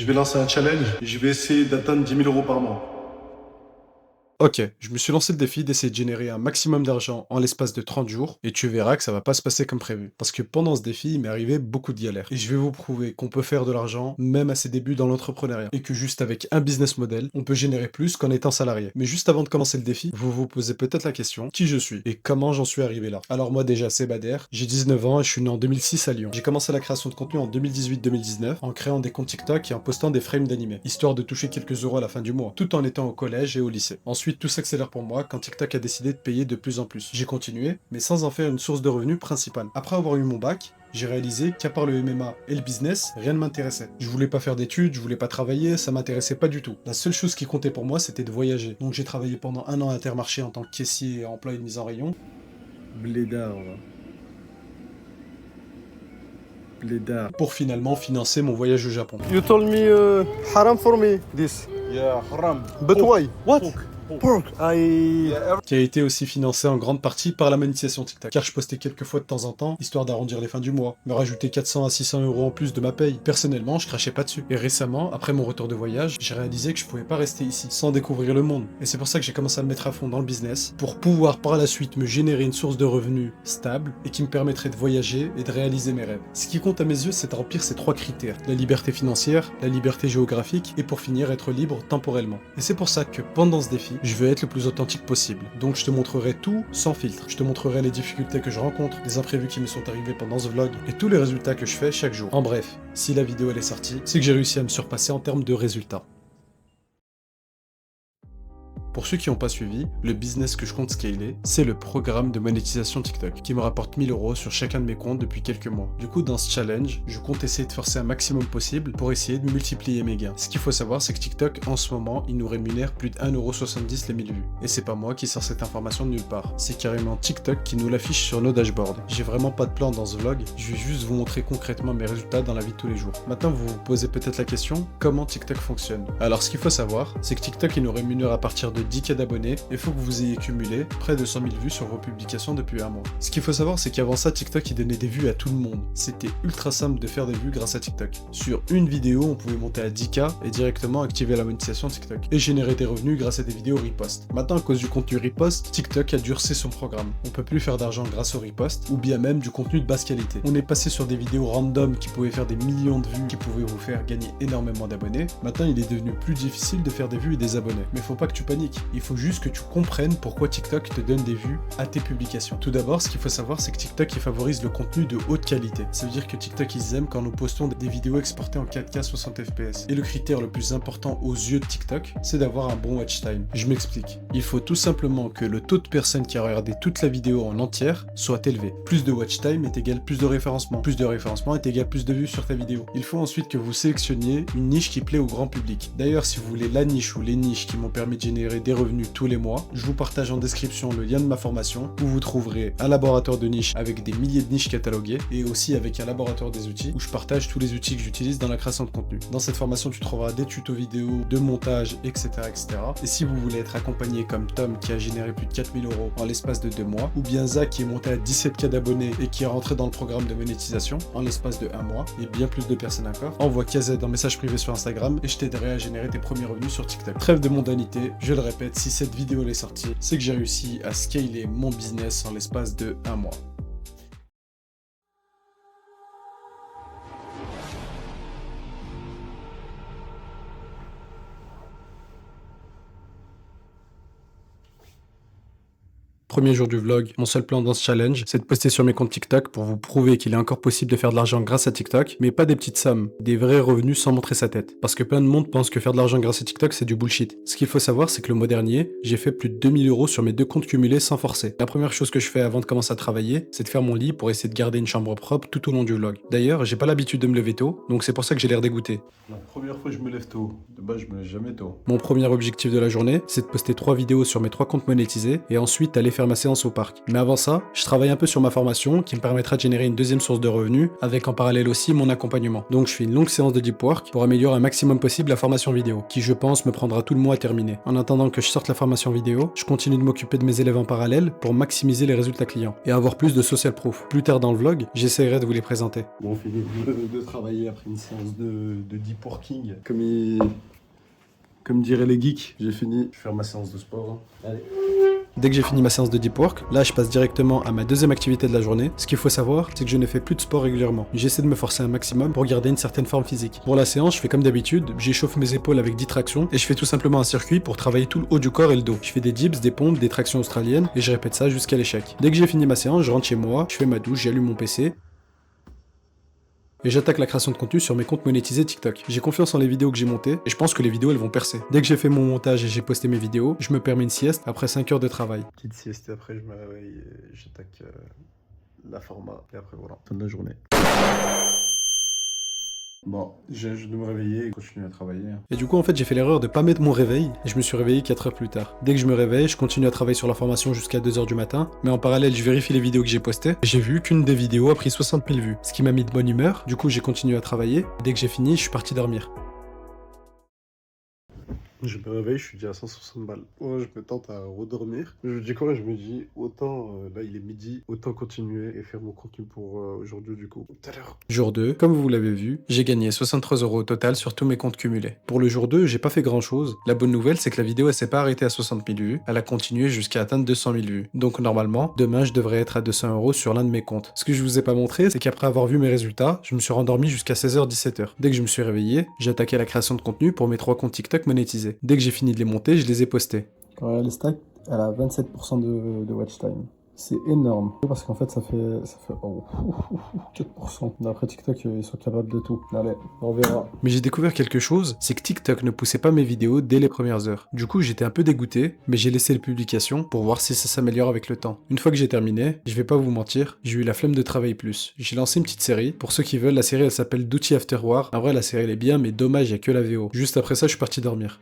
Je vais lancer un challenge. Je vais essayer d'atteindre 10 000 euros par mois. Ok, je me suis lancé le défi d'essayer de générer un maximum d'argent en l'espace de 30 jours, et tu verras que ça va pas se passer comme prévu. Parce que pendant ce défi, il m'est arrivé beaucoup de galères. Et je vais vous prouver qu'on peut faire de l'argent, même à ses débuts dans l'entrepreneuriat. Et que juste avec un business model, on peut générer plus qu'en étant salarié. Mais juste avant de commencer le défi, vous vous posez peut-être la question, qui je suis et comment j'en suis arrivé là. Alors moi déjà, c'est Bader, j'ai 19 ans et je suis né en 2006 à Lyon. J'ai commencé la création de contenu en 2018-2019 en créant des comptes TikTok et en postant des frames d'animés, histoire de toucher quelques euros à la fin du mois, tout en étant au collège et au lycée. Ensuite, tout s'accélère pour moi quand TikTok a décidé de payer de plus en plus. J'ai continué, mais sans en faire une source de revenus principale. Après avoir eu mon bac, j'ai réalisé qu'à part le MMA et le business, rien ne m'intéressait. Je voulais pas faire d'études, je voulais pas travailler, ça m'intéressait pas du tout. La seule chose qui comptait pour moi, c'était de voyager. Donc j'ai travaillé pendant un an à Intermarché en tant que caissier et employé de mise en rayon. Blédard, va. Blédard. Pour finalement financer mon voyage au Japon. You told me haram for me this. Yeah, haram. But why? What? Pork. Pork. I. Qui a été aussi financé en grande partie par la monétisation TikTok. Car je postais quelques fois de temps en temps, histoire d'arrondir les fins du mois, me rajouter 400 à 600 euros en plus de ma paye. Personnellement, je crachais pas dessus. Et récemment, après mon retour de voyage, j'ai réalisé que je pouvais pas rester ici sans découvrir le monde. Et c'est pour ça que j'ai commencé à me mettre à fond dans le business, pour pouvoir par la suite me générer une source de revenus stable et qui me permettrait de voyager et de réaliser mes rêves. Ce qui compte à mes yeux, c'est de remplir ces trois critères. La liberté financière, la liberté géographique et pour finir, être libre temporellement. Et c'est pour ça que pendant ce défi, je veux être le plus authentique possible. Donc je te montrerai tout sans filtre. Je te montrerai les difficultés que je rencontre, les imprévus qui me sont arrivés pendant ce vlog et tous les résultats que je fais chaque jour. En bref, si la vidéo elle est sortie, c'est que j'ai réussi à me surpasser en termes de résultats. Pour ceux qui n'ont pas suivi, le business que je compte scaler, c'est le programme de monétisation TikTok, qui me rapporte 1000 euros sur chacun de mes comptes depuis quelques mois. Du coup, dans ce challenge, je compte essayer de forcer un maximum possible pour essayer de multiplier mes gains. Ce qu'il faut savoir, c'est que TikTok, en ce moment, il nous rémunère plus de 1,70€ les 1000 vues. Et c'est pas moi qui sors cette information de nulle part. C'est carrément TikTok qui nous l'affiche sur nos dashboards. J'ai vraiment pas de plan dans ce vlog, je vais juste vous montrer concrètement mes résultats dans la vie de tous les jours. Maintenant, vous vous posez peut-être la question, comment TikTok fonctionne? Alors, ce qu'il faut savoir, c'est que TikTok, il nous rémunère à partir de 10K d'abonnés et il faut que vous ayez cumulé près de 100 000 vues sur vos publications depuis un mois. Ce qu'il faut savoir, c'est qu'avant ça, TikTok il donnait des vues à tout le monde. C'était ultra simple de faire des vues grâce à TikTok. Sur une vidéo, on pouvait monter à 10K et directement activer la monétisation TikTok et générer des revenus grâce à des vidéos repost. Maintenant, à cause du contenu repost, TikTok a durci son programme. On peut plus faire d'argent grâce au repost ou bien même du contenu de basse qualité. On est passé sur des vidéos random qui pouvaient faire des millions de vues, qui pouvaient vous faire gagner énormément d'abonnés. Maintenant, il est devenu plus difficile de faire des vues et des abonnés. Mais faut pas que tu paniques. Il faut juste que tu comprennes pourquoi TikTok te donne des vues à tes publications. Tout d'abord, ce qu'il faut savoir, c'est que TikTok il favorise le contenu de haute qualité. Ça veut dire que TikTok ils aiment quand nous postons des vidéos exportées en 4K 60 fps. Et le critère le plus important aux yeux de TikTok, c'est d'avoir un bon watch time. Je m'explique. Il faut tout simplement que le taux de personnes qui a regardé toute la vidéo en entière soit élevé. Plus de watch time est égal plus de référencement. Plus de référencement est égal plus de vues sur ta vidéo. Il faut ensuite que vous sélectionniez une niche qui plaît au grand public. D'ailleurs, si vous voulez la niche ou les niches qui m'ont permis de générer des revenus tous les mois, je vous partage en description le lien de ma formation où vous trouverez un laboratoire de niches avec des milliers de niches cataloguées et aussi avec un laboratoire des outils où je partage tous les outils que j'utilise dans la création de contenu. Dans cette formation, tu trouveras des tutos vidéo, de montage, etc., etc. Et si vous voulez être accompagné comme Tom qui a généré plus de 4000 euros en l'espace de 2 mois, ou bien Zach qui est monté à 17K d'abonnés et qui est rentré dans le programme de monétisation en l'espace de 1 mois, et bien plus de personnes encore, envoie KZ en message privé sur Instagram et je t'aiderai à générer tes premiers revenus sur TikTok. Trêve de mondanité, je le répète, si cette vidéo est sortie, c'est que j'ai réussi à scaler mon business en l'espace de 1 mois. Premier jour du vlog, mon seul plan dans ce challenge, c'est de poster sur mes comptes TikTok pour vous prouver qu'il est encore possible de faire de l'argent grâce à TikTok, mais pas des petites sommes, des vrais revenus sans montrer sa tête. Parce que plein de monde pense que faire de l'argent grâce à TikTok, c'est du bullshit. Ce qu'il faut savoir, c'est que le mois dernier, j'ai fait plus de 2000 euros sur mes 2 comptes cumulés sans forcer. La première chose que je fais avant de commencer à travailler, c'est de faire mon lit pour essayer de garder une chambre propre tout au long du vlog. D'ailleurs, j'ai pas l'habitude de me lever tôt, donc c'est pour ça que j'ai l'air dégoûté. La première fois, je me lève tôt. De base, je me lève jamais tôt. Mon premier objectif de la journée, c'est de poster 3 vidéos sur mes 3 comptes monétisés et ensuite aller faire faire ma séance au parc. Mais avant ça, je travaille un peu sur ma formation qui me permettra de générer une deuxième source de revenus, avec en parallèle aussi mon accompagnement. Donc je fais une longue séance de deep work pour améliorer un maximum possible la formation vidéo, qui je pense me prendra tout le mois à terminer. En attendant que je sorte la formation vidéo, je continue de m'occuper de mes élèves en parallèle pour maximiser les résultats clients et avoir plus de social proof. Plus tard dans le vlog, j'essaierai de vous les présenter. Bon, on finit de travailler après une séance de deep working. Comme diraient les geeks, j'ai fini. Je vais faire ma séance de sport. Hein. Allez. Dès que j'ai fini ma séance de deep work, là je passe directement à ma deuxième activité de la journée. Ce qu'il faut savoir, c'est que je ne fais plus de sport régulièrement. J'essaie de me forcer un maximum pour garder une certaine forme physique. Pour la séance, je fais comme d'habitude, j'échauffe mes épaules avec 10 tractions et je fais tout simplement un circuit pour travailler tout le haut du corps et le dos. Je fais des dips, des pompes, des tractions australiennes et je répète ça jusqu'à l'échec. Dès que j'ai fini ma séance, je rentre chez moi, je fais ma douche, j'allume mon PC. Et j'attaque la création de contenu sur mes comptes monétisés TikTok. J'ai confiance en les vidéos que j'ai montées et je pense que les vidéos elles vont percer. Dès que j'ai fait mon montage et j'ai posté mes vidéos, je me permets une sieste après 5 heures de travail. Petite sieste et après je me réveille et j'attaque la format. Et après voilà, fin de la journée. Bon, je dois me réveiller et continuer à travailler. Et du coup en fait j'ai fait l'erreur de pas mettre mon réveil et je me suis réveillé 4 heures plus tard. Dès que je me réveille, je continue à travailler sur la formation jusqu'à 2 heures du matin, mais en parallèle je vérifie les vidéos que j'ai postées. J'ai vu qu'une des vidéos a pris 60 000 vues, ce qui m'a mis de bonne humeur. Du coup j'ai continué à travailler. Dès que j'ai fini, je suis parti dormir. Je me réveille, je suis déjà à 160 balles. Ouais, je me tente à redormir. Je me dis quoi? Je me dis, autant, là il est midi, autant continuer et faire mon contenu pour aujourd'hui du coup. Tout à l'heure. Jour 2, comme vous l'avez vu, j'ai gagné 63 € au total sur tous mes comptes cumulés. Pour le jour 2, j'ai pas fait grand chose. La bonne nouvelle, c'est que la vidéo elle s'est pas arrêtée à 60 000 vues, elle a continué jusqu'à atteindre 200 000 vues. Donc normalement, demain je devrais être à 200 € sur l'un de mes comptes. Ce que je vous ai pas montré, c'est qu'après avoir vu mes résultats, je me suis rendormi jusqu'à 16h-17h. Dès que je me suis réveillé, j'ai attaqué la création de contenu pour mes 3 comptes TikTok monétisés. Dès que j'ai fini de les monter, je les ai postés. Quand on regarde les stacks, elle a 27% de watch time. C'est énorme. Parce qu'en fait, ça fait 4%. D'après TikTok, ils sont capables de tout. Allez, on verra. Mais j'ai découvert quelque chose, c'est que TikTok ne poussait pas mes vidéos dès les premières heures. Du coup, j'étais un peu dégoûté, mais j'ai laissé les publications pour voir si ça s'améliore avec le temps. Une fois que j'ai terminé, je vais pas vous mentir, j'ai eu la flemme de travailler plus. J'ai lancé une petite série. Pour ceux qui veulent, la série elle s'appelle Duty After War. En vrai, la série elle est bien, mais dommage, il y a que la VO. Juste après ça, je suis parti dormir.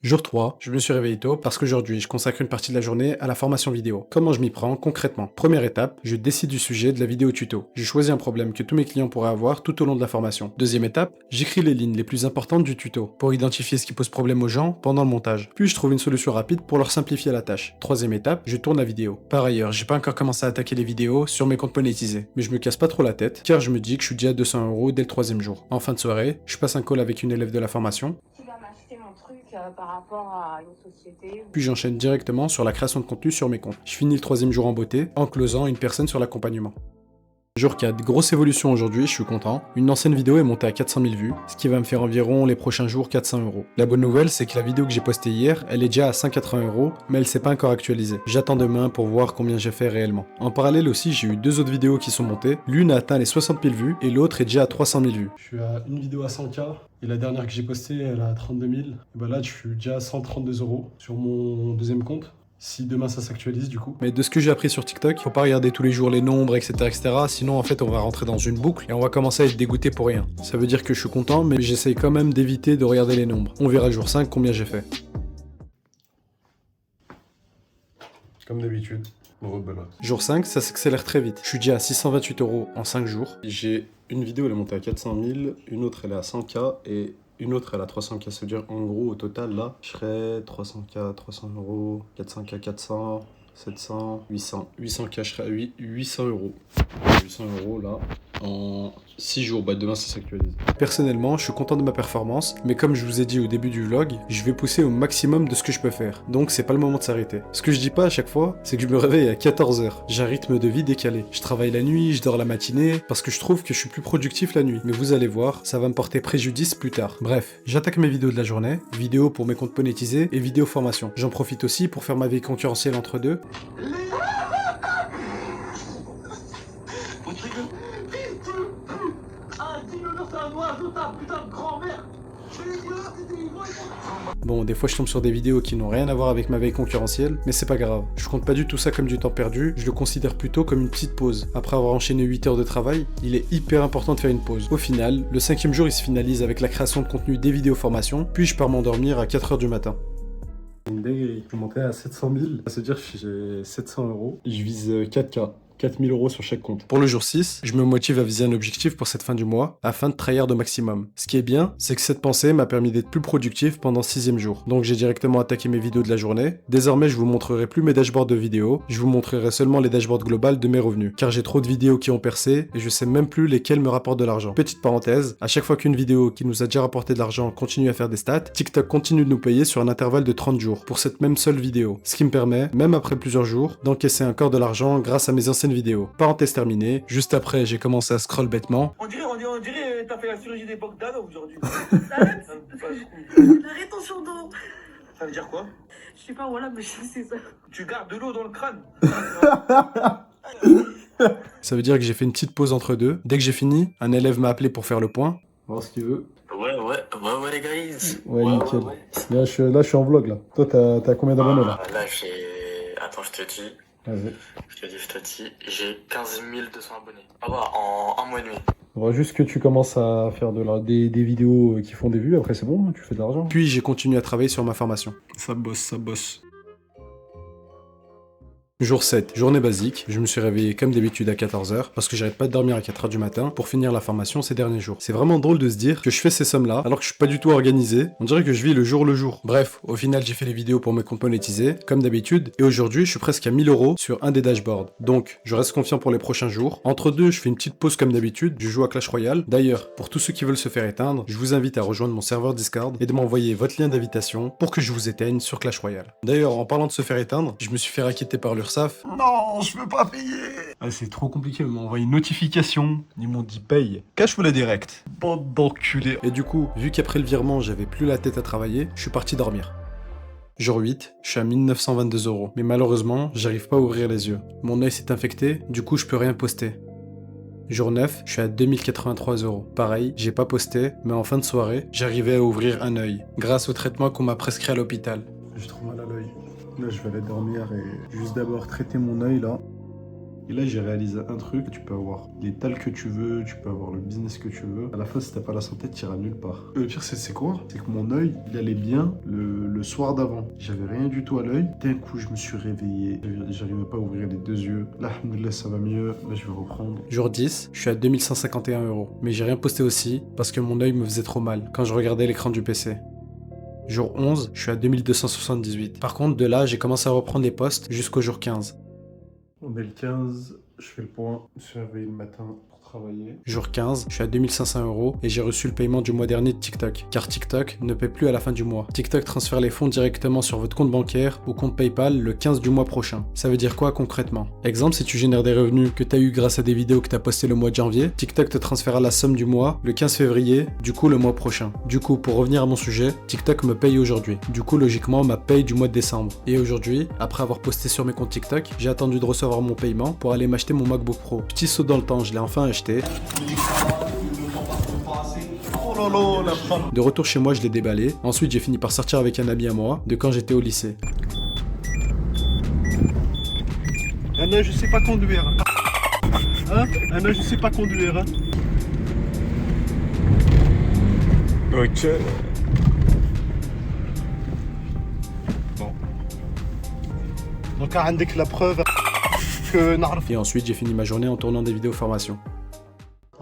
Jour 3, je me suis réveillé tôt parce qu'aujourd'hui, je consacre une partie de la journée à la formation vidéo. Comment je m'y prends concrètement? Première étape, je décide du sujet de la vidéo tuto. Je choisis un problème que tous mes clients pourraient avoir tout au long de la formation. Deuxième étape, j'écris les lignes les plus importantes du tuto pour identifier ce qui pose problème aux gens pendant le montage. Puis je trouve une solution rapide pour leur simplifier la tâche. Troisième étape, je tourne la vidéo. Par ailleurs, j'ai pas encore commencé à attaquer les vidéos sur mes comptes monétisés, mais je me casse pas trop la tête car je me dis que je suis déjà à 200 € dès le 3e jour. En fin de soirée, je passe un call avec une élève de la formation. Par rapport à une société. Puis j'enchaîne directement sur la création de contenu sur mes comptes. Je finis le 3e jour en beauté en closant une personne sur l'accompagnement. Jour 4, grosse évolution aujourd'hui, je suis content. Une ancienne vidéo est montée à 400 000 vues, ce qui va me faire environ les prochains jours 400 €. La bonne nouvelle, c'est que la vidéo que j'ai postée hier, elle est déjà à 180 €, mais elle s'est pas encore actualisée. J'attends demain pour voir combien j'ai fait réellement. En parallèle aussi, j'ai eu 2 autres vidéos qui sont montées. L'une a atteint les 60 000 vues et l'autre est déjà à 300 000 vues. Je suis à une vidéo à 100K et la dernière que j'ai postée, elle a 32 000. Et bah là, je suis déjà à 132 € sur mon deuxième compte. Si demain ça s'actualise du coup. Mais de ce que j'ai appris sur TikTok, faut pas regarder tous les jours les nombres, etc. Sinon en fait on va rentrer dans une boucle et on va commencer à être dégoûté pour rien. Ça veut dire que je suis content, mais j'essaye quand même d'éviter de regarder les nombres. On verra jour 5 combien j'ai fait. Comme d'habitude. Rebelote. Jour 5, ça s'accélère très vite. Je suis déjà à 628 € en 5 jours. J'ai une vidéo, elle est montée à 400 000, une autre elle est à 100K et une autre elle a 300K. Ça veut dire en gros au total là, je serais 300K, 300 €, 400K, 400, 700, 800. 800K, je serais à 800 €. 800 € là, en 6 jours. Bah demain ça s'actualise. Personnellement, je suis content de ma performance, mais comme je vous ai dit au début du vlog, je vais pousser au maximum de ce que je peux faire. Donc c'est pas le moment de s'arrêter. Ce que je dis pas à chaque fois, c'est que je me réveille à 14h. J'ai un rythme de vie décalé. Je travaille la nuit, je dors la matinée, parce que je trouve que je suis plus productif la nuit. Mais vous allez voir, ça va me porter préjudice plus tard. Bref, j'attaque mes vidéos de la journée, vidéos pour mes comptes monétisés et vidéos formation. J'en profite aussi pour faire ma vie concurrentielle entre deux. Bon, des fois je tombe sur des vidéos qui n'ont rien à voir avec ma veille concurrentielle, mais c'est pas grave. Je compte pas du tout ça comme du temps perdu, je le considère plutôt comme une petite pause. Après avoir enchaîné 8 heures de travail, il est hyper important de faire une pause. Au final, le 5e jour il se finalise avec la création de contenu des vidéos formation, puis je pars m'endormir à 4 heures du matin. Une dinguerie. Je suis monté à 700 000. Ça veut dire que j'ai 700 euros. Je vise 4K. 4000 euros sur chaque compte. Pour le jour 6, je me motive à viser un objectif pour cette fin du mois afin de tryhard au maximum. Ce qui est bien, c'est que cette pensée m'a permis d'être plus productif pendant le 6e jour. Donc j'ai directement attaqué mes vidéos de la journée. Désormais, je vous montrerai plus mes dashboards de vidéos, je vous montrerai seulement les dashboards globales de mes revenus. Car j'ai trop de vidéos qui ont percé et je sais même plus lesquelles me rapportent de l'argent. Petite parenthèse, à chaque fois qu'une vidéo qui nous a déjà rapporté de l'argent continue à faire des stats, TikTok continue de nous payer sur un intervalle de 30 jours pour cette même seule vidéo. Ce qui me permet, même après plusieurs jours, d'encaisser encore de l'argent grâce à mes anciennes vidéos. Parenthèse terminée, juste après j'ai commencé à scroll bêtement. On dirait, t'as fait la chirurgie des Bogdanov aujourd'hui. Arrête rétention d'eau. Ça veut dire quoi? Je sais pas, voilà, mais je sais c'est ça. Tu gardes de l'eau dans le crâne. Ça veut dire que j'ai fait une petite pause entre deux. Dès que j'ai fini, un élève m'a appelé pour faire le point. On va voir ce qu'il veut. Ouais, les gars. Ouais, nickel. Là, je suis en vlog là. Toi, t'as combien d'abonnés là? Là, j'ai... Attends, je te dis. Vas-y. Je te dis. J'ai 15 200 abonnés. Ah bah, en un mois et demi. On voit juste que tu commences à faire des vidéos qui font des vues. Après, c'est bon, tu fais de l'argent. Puis, j'ai continué à travailler sur ma formation. Ça bosse. Jour 7, journée basique, je me suis réveillé comme d'habitude à 14h parce que j'arrête pas de dormir à 4h du matin pour finir la formation ces derniers jours. C'est vraiment drôle de se dire que je fais ces sommes-là alors que je suis pas du tout organisé, on dirait que je vis le jour le jour. Bref, au final j'ai fait les vidéos pour mes comptes monétisés, comme d'habitude, et aujourd'hui je suis presque à 1000 euros sur un des dashboards. Donc, je reste confiant pour les prochains jours. Entre deux, je fais une petite pause comme d'habitude, je joue à Clash Royale. D'ailleurs, pour tous ceux qui veulent se faire éteindre, je vous invite à rejoindre mon serveur Discord et de m'envoyer votre lien d'invitation pour que je vous éteigne sur Clash Royale. D'ailleurs, en parlant de se faire éteindre, je me suis fait raqueter par l'URSSAF. Non, je veux pas payer. Ah, c'est trop compliqué, ils m'ont envoyé une notification, ils m'ont dit paye. Cache-moi la direct. Bande d'enculés. Et du coup, vu qu'après le virement, j'avais plus la tête à travailler, je suis parti dormir. Jour 8, je suis à 1922 euros. Mais malheureusement, j'arrive pas à ouvrir les yeux. Mon œil s'est infecté, du coup je peux rien poster. Jour 9, je suis à 2083 euros. Pareil, j'ai pas posté, mais en fin de soirée, j'arrivais à ouvrir un œil, grâce au traitement qu'on m'a prescrit à l'hôpital. J'ai trop mal à l'œil. Là, je vais aller dormir et juste d'abord traiter mon œil là. Et là, j'ai réalisé un truc. Tu peux avoir les tals que tu veux, tu peux avoir le business que tu veux. À la fin, si t'as pas la santé, tu iras nulle part. Le pire, c'est quoi? C'est que mon œil, il allait bien le soir d'avant. J'avais rien du tout à l'œil. D'un coup, je me suis réveillé. J'arrivais pas à ouvrir les deux yeux. Là, alhamdoulilah, ça va mieux. Là, je vais reprendre. Jour 10, je suis à 2151 euros. Mais j'ai rien posté aussi parce que mon œil me faisait trop mal quand je regardais l'écran du PC. Jour 11, je suis à 2278. Par contre, de là, j'ai commencé à reprendre les posts jusqu'au jour 15. On est le 15, je fais le point. Je me suis réveillé le matin pour travailler. Jour 15, je suis à 2500 euros et j'ai reçu le paiement du mois dernier de TikTok. Car TikTok ne paie plus à la fin du mois. TikTok transfère les fonds directement sur votre compte bancaire ou compte PayPal le 15 du mois prochain. Ça veut dire quoi concrètement? Exemple, si tu génères des revenus que tu as eu grâce à des vidéos que tu as postées le mois de janvier, TikTok te transférera la somme du mois le 15 février, du coup le mois prochain. Du coup, pour revenir à mon sujet, TikTok me paye aujourd'hui. Du coup, logiquement, ma paye du mois de décembre. Et aujourd'hui, après avoir posté sur mes comptes TikTok, j'ai attendu de recevoir mon paiement pour aller m'acheter mon MacBook Pro. Petit saut dans le temps, je l'ai enfin acheté. De retour chez moi, je l'ai déballé. Ensuite, j'ai fini par sortir avec un ami à moi de quand j'étais au lycée. Anna, je sais pas conduire. Hein? Anna, je sais pas conduire. Hein? Ok. Bon. Donc, عندك la preuve que نعرف. Et ensuite, j'ai fini ma journée en tournant des vidéos formation.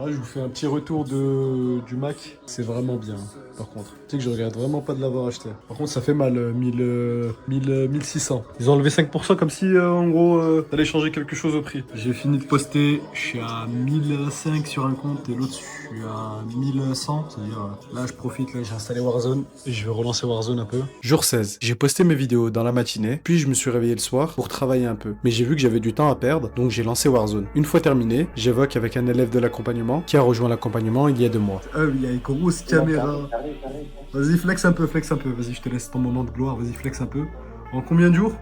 Ah, je vous fais un petit retour du Mac. C'est vraiment bien, par contre. Tu sais que je regrette vraiment pas de l'avoir acheté. Par contre, ça fait mal, 1600. Ils ont enlevé 5% comme si, en gros, t'allais changer quelque chose au prix. J'ai fini de poster. Je suis à 1005 sur un compte et l'autre, je suis à 1100. C'est-à-dire, là, je profite, là, j'ai installé Warzone et je vais relancer Warzone un peu. Jour 16. J'ai posté mes vidéos dans la matinée, puis je me suis réveillé le soir pour travailler un peu. Mais j'ai vu que j'avais du temps à perdre, donc j'ai lancé Warzone. Une fois terminé, j'évoque avec un élève de l'accompagnement qui a rejoint l'accompagnement il y a 2 mois. Ah oui, il y a une grosse caméra. Vas-y, flex un peu. Vas-y, je te laisse ton moment de gloire. Vas-y, flex un peu. En combien de jours?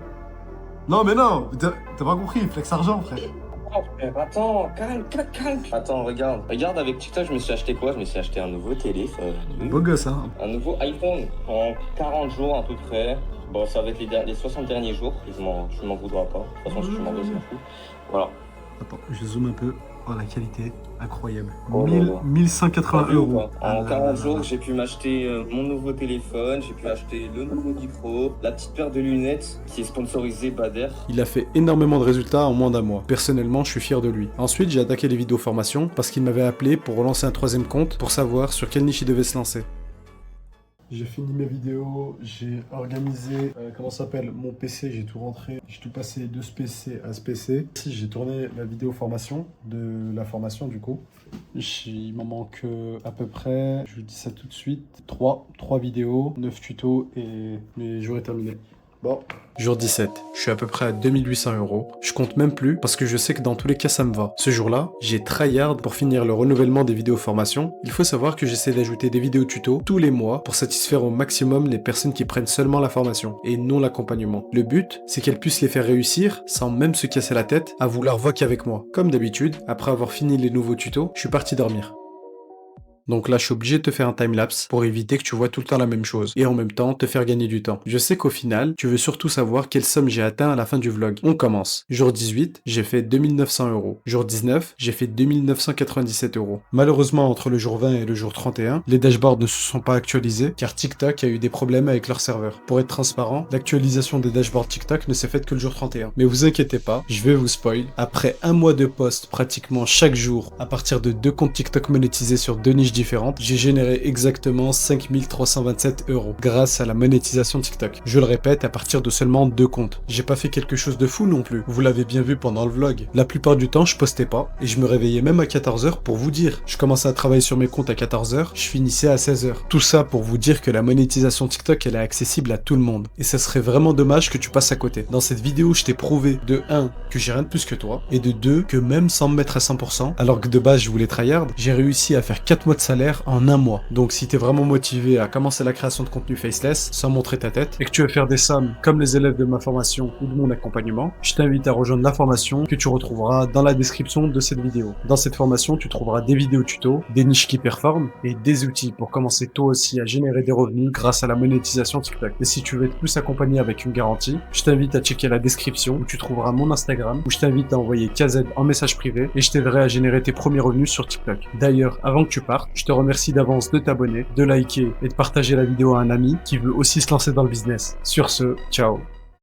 Non, mais non, t'as pas compris, flex argent, frère. Attends, calme. Attends, regarde avec TikTok, je me suis acheté quoi? Je me suis acheté un nouveau téléphone. Beau gosse, hein. Un nouveau iPhone en 40 jours à peu près. Bon, ça va être les 60 derniers jours. Je m'en voudras pas. De toute façon, si je m'en veux, c'est fou. Voilà. Attends, je zoome un peu. Oh, la qualité, incroyable. Oh là là. 1180 T'as vu ou euros. pas En 40 jours, j'ai pu m'acheter mon nouveau téléphone, j'ai pu acheter le nouveau micro, la petite paire de lunettes qui est sponsorisée Bader. Il a fait énormément de résultats en moins d'un mois. Personnellement, je suis fier de lui. Ensuite, j'ai attaqué les vidéos formation parce qu'il m'avait appelé pour relancer un troisième compte pour savoir sur quelle niche il devait se lancer. J'ai fini mes vidéos, j'ai organisé, comment ça s'appelle, mon PC, j'ai tout rentré, j'ai tout passé de ce PC à ce PC. Ici, j'ai tourné la vidéo formation, de la formation du coup. Il m'en manque à peu près, je vous dis ça tout de suite, 3 vidéos, 9 tutos et mes jours est terminé. Bon. Jour 17, je suis à peu près à 2800 euros. Je compte même plus parce que je sais que dans tous les cas ça me va. Ce jour-là, j'ai tryhard pour finir le renouvellement des vidéos formation. Il faut savoir que j'essaie d'ajouter des vidéos tutos tous les mois pour satisfaire au maximum les personnes qui prennent seulement la formation et non l'accompagnement. Le but, c'est qu'elles puissent les faire réussir sans même se casser la tête à vouloir voquer avec moi. Comme d'habitude, après avoir fini les nouveaux tutos, je suis parti dormir. Donc là, je suis obligé de te faire un timelapse pour éviter que tu vois tout le temps la même chose et en même temps te faire gagner du temps. Je sais qu'au final, tu veux surtout savoir quelle somme j'ai atteint à la fin du vlog. On commence. Jour 18, j'ai fait 2900 euros. Jour 19, j'ai fait 2997 euros. Malheureusement, entre le jour 20 et le jour 31, les dashboards ne se sont pas actualisés car TikTok a eu des problèmes avec leur serveur. Pour être transparent, l'actualisation des dashboards TikTok ne s'est faite que le jour 31. Mais vous inquiétez pas, je vais vous spoil. Après un mois de post pratiquement chaque jour, à partir de 2 comptes TikTok monétisés sur 2 niches différentes, j'ai généré exactement 5327 euros grâce à la monétisation TikTok. Je le répète, à partir de seulement 2 comptes. J'ai pas fait quelque chose de fou non plus. Vous l'avez bien vu pendant le vlog. La plupart du temps, je postais pas et je me réveillais même à 14h pour vous dire. Je commençais à travailler sur mes comptes à 14h, je finissais à 16h. Tout ça pour vous dire que la monétisation TikTok, elle est accessible à tout le monde. Et ça serait vraiment dommage que tu passes à côté. Dans cette vidéo, je t'ai prouvé de 1 que j'ai rien de plus que toi et de 2 que même sans me mettre à 100%, alors que de base je voulais tryhard, j'ai réussi à faire 4 mois de salaire en un mois. Donc si t'es vraiment motivé à commencer la création de contenu faceless sans montrer ta tête et que tu veux faire des sommes comme les élèves de ma formation ou de mon accompagnement, je t'invite à rejoindre la formation que tu retrouveras dans la description de cette vidéo. Dans cette formation, tu trouveras des vidéos tutos, des niches qui performent et des outils pour commencer toi aussi à générer des revenus grâce à la monétisation TikTok. Et si tu veux être plus accompagné avec une garantie, je t'invite à checker la description où tu trouveras mon Instagram où je t'invite à envoyer KZ en message privé et je t'aiderai à générer tes premiers revenus sur TikTok. D'ailleurs, avant que tu partes, je te remercie d'avance de t'abonner, de liker et de partager la vidéo à un ami qui veut aussi se lancer dans le business. Sur ce, ciao.